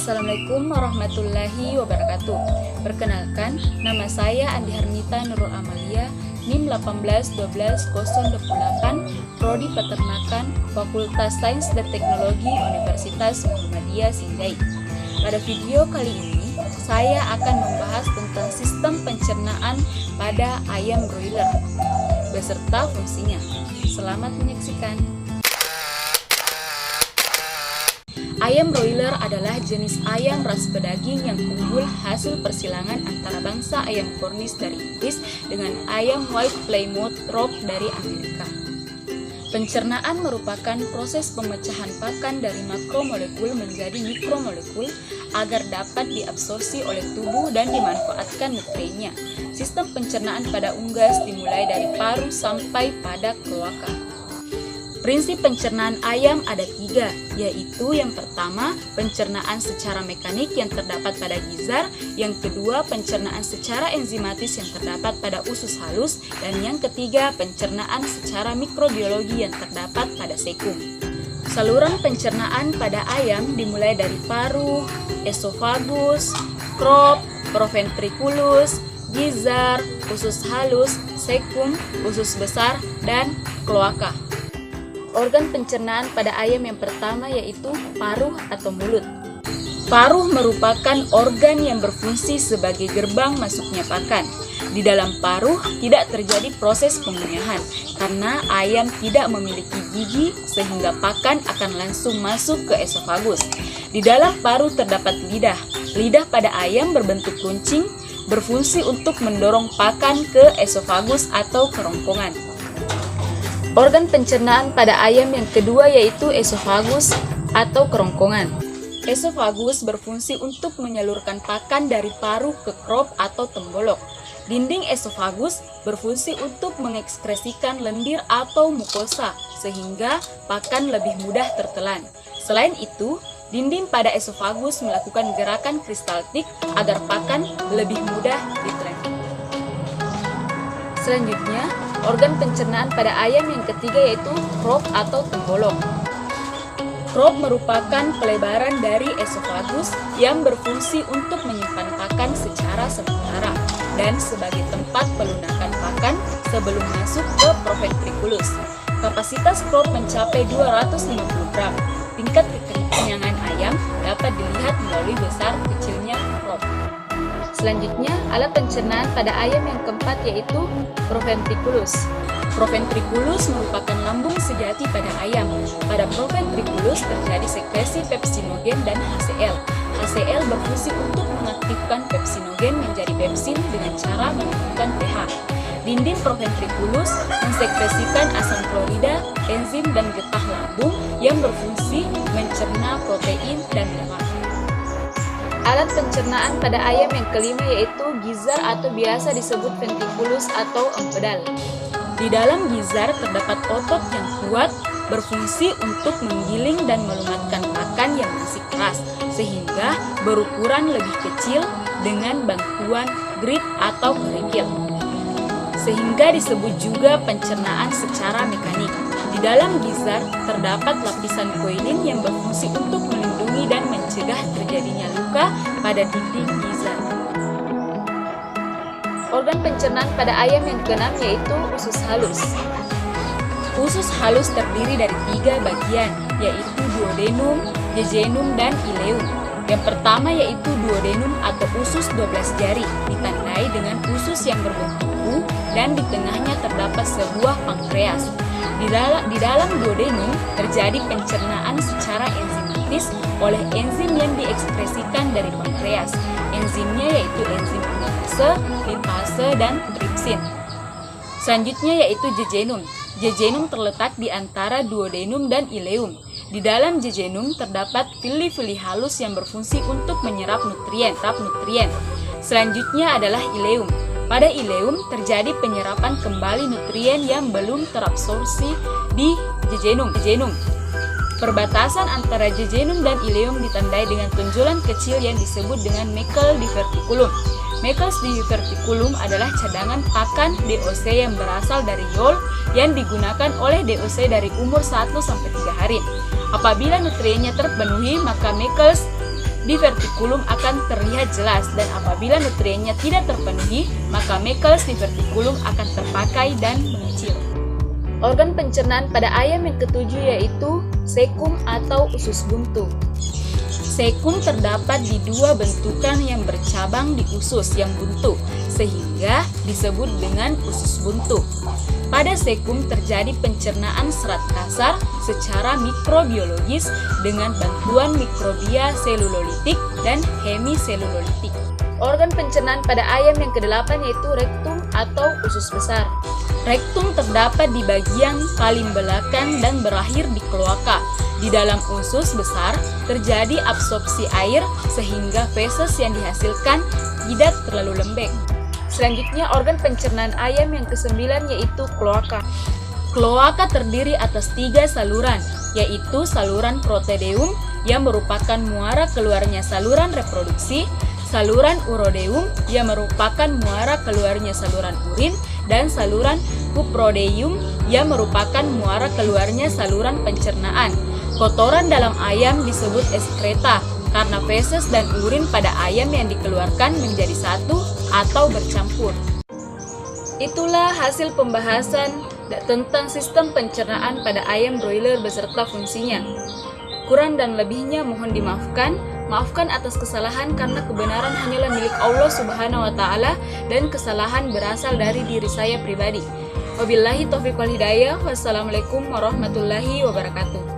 Assalamualaikum warahmatullahi wabarakatuh. Perkenalkan, nama saya Andi Harnita Nurul Amalia, NIM 1812028, Prodi Peternakan, Fakultas Sains dan Teknologi Universitas Muhammadiyah Sinjai. Pada video kali ini, saya akan membahas tentang sistem pencernaan pada ayam broiler beserta fungsinya. Selamat menyaksikan. Ayam broiler adalah jenis ayam ras pedaging yang unggul hasil persilangan antara bangsa ayam Cornish dari Inggris dengan ayam White Plymouth Rock dari Amerika. Pencernaan merupakan proses pemecahan pakan dari makromolekul menjadi mikromolekul agar dapat diabsorpsi oleh tubuh dan dimanfaatkan nutriennya. Sistem pencernaan pada unggas dimulai dari paru sampai pada kloaka. Prinsip pencernaan ayam ada 3, yaitu yang pertama, pencernaan secara mekanik yang terdapat pada gizar, yang kedua, pencernaan secara enzimatis yang terdapat pada usus halus, dan yang ketiga, pencernaan secara mikrobiologi yang terdapat pada sekum. Saluran pencernaan pada ayam dimulai dari paru, esofagus, crop, proventriculus, gizar, usus halus, sekum, usus besar, dan kloaka. Organ pencernaan pada ayam yang pertama yaitu paruh atau mulut. Paruh merupakan organ yang berfungsi sebagai gerbang masuknya pakan. Di dalam paruh tidak terjadi proses pengunyahan karena ayam tidak memiliki gigi sehingga pakan akan langsung masuk ke esofagus. Di dalam paruh terdapat lidah. Lidah pada ayam berbentuk runcing, berfungsi untuk mendorong pakan ke esofagus atau kerongkongan. Organ pencernaan pada ayam yang kedua yaitu esofagus atau kerongkongan. Esofagus berfungsi untuk menyalurkan pakan dari paruh ke crop atau tembolok. Dinding esofagus berfungsi untuk mengekskresikan lendir atau mukosa sehingga pakan lebih mudah tertelan. Selain itu, dinding pada esofagus melakukan gerakan kristaltik agar pakan lebih mudah ditelan. Selanjutnya, organ pencernaan pada ayam yang ketiga yaitu crop atau tembolok. Crop merupakan pelebaran dari esofagus yang berfungsi untuk menyimpan pakan secara sementara dan sebagai tempat pelunakan pakan sebelum masuk ke proventriculus. Kapasitas crop mencapai 250 gram. Tingkat kekenyangan ayam dapat dilihat melalui besar kecilnya crop. Selanjutnya, alat pencernaan pada ayam yang keempat yaitu proventriculus. Proventriculus merupakan lambung sejati pada ayam. Pada proventriculus terjadi sekresi pepsinogen dan HCl. HCl berfungsi untuk mengaktifkan pepsinogen menjadi pepsin dengan cara menurunkan pH. Dinding proventriculus mensekresikan asam klorida, enzim dan getah lambung yang berfungsi mencerna protein dan lemak. Alat pencernaan pada ayam yang kelima yaitu gizar atau biasa disebut ventriculus atau empedal. Di dalam gizar terdapat otot yang kuat berfungsi untuk menggiling dan melumatkan pakan yang masih keras sehingga berukuran lebih kecil dengan bantuan grit atau kerikil. Sehingga disebut juga pencernaan secara mekanik. Di dalam gizar terdapat lapisan koilin yang berfungsi untuk melindungi dan mencegah terjadinya luka pada dinding gizar. Organ pencernaan pada ayam yang keenam yaitu usus halus. Usus halus terdiri dari 3 bagian, yaitu duodenum, jejunum, dan ileum. Yang pertama yaitu duodenum atau usus 12 jari, ditandai dengan usus yang berbentuk U dan di tengahnya terdapat sebuah pankreas. Di dalam duodenum terjadi pencernaan secara enzimatis oleh enzim yang diekspresikan dari pankreas. Enzimnya yaitu enzim amilase, lipase, dan tripsin. Selanjutnya yaitu jejunum. Jejunum terletak di antara duodenum dan ileum. Di dalam jejunum terdapat fili-fili halus yang berfungsi untuk menyerap nutrien. Selanjutnya adalah ileum. Pada ileum terjadi penyerapan kembali nutrien yang belum terabsorpsi di jejunum. Perbatasan antara jejunum dan ileum ditandai dengan tonjolan kecil yang disebut dengan Meckel diverticulum. Meckel diverticulum adalah cadangan pakan DOC yang berasal dari yolk yang digunakan oleh DOC dari umur 1-3 hari. Apabila nutriennya terpenuhi, maka Meckel divertikulum akan terlihat jelas, dan apabila nutriennya tidak terpenuhi, maka mekels divertikulum akan terpakai dan mengecil. Organ pencernaan pada ayam yang ketujuh yaitu sekum atau usus buntu. Sekum terdapat di dua bentukan yang bercabang di usus yang buntu, sehingga disebut dengan usus buntu. Pada sekum terjadi pencernaan serat kasar secara mikrobiologis dengan bantuan mikrobia selulolitik dan hemiselulolitik. Organ pencernaan pada ayam yang kedelapan yaitu rektum atau usus besar. Rektum terdapat di bagian paling belakang dan berakhir di kloaka. Di dalam usus besar terjadi absorpsi air sehingga feses yang dihasilkan tidak terlalu lembek. Selanjutnya organ pencernaan ayam yang kesembilan yaitu kloaka. Kloaka terdiri atas 3 saluran, yaitu saluran protedeum yang merupakan muara keluarnya saluran reproduksi, saluran urodeum yang merupakan muara keluarnya saluran urin, dan saluran cuprodeum yang merupakan muara keluarnya saluran pencernaan. Kotoran dalam ayam disebut ekskreta karena feses dan urin pada ayam yang dikeluarkan menjadi satu atau bercampur. Itulah hasil pembahasan tentang sistem pencernaan pada ayam broiler beserta fungsinya. Kurang dan lebihnya mohon dimaafkan. Maafkan atas kesalahan karena kebenaran hanyalah milik Allah Subhanahu wa Ta'ala dan kesalahan berasal dari diri saya pribadi. Wabillahi taufiq wal hidayah. Wassalamualaikum warahmatullahi wabarakatuh.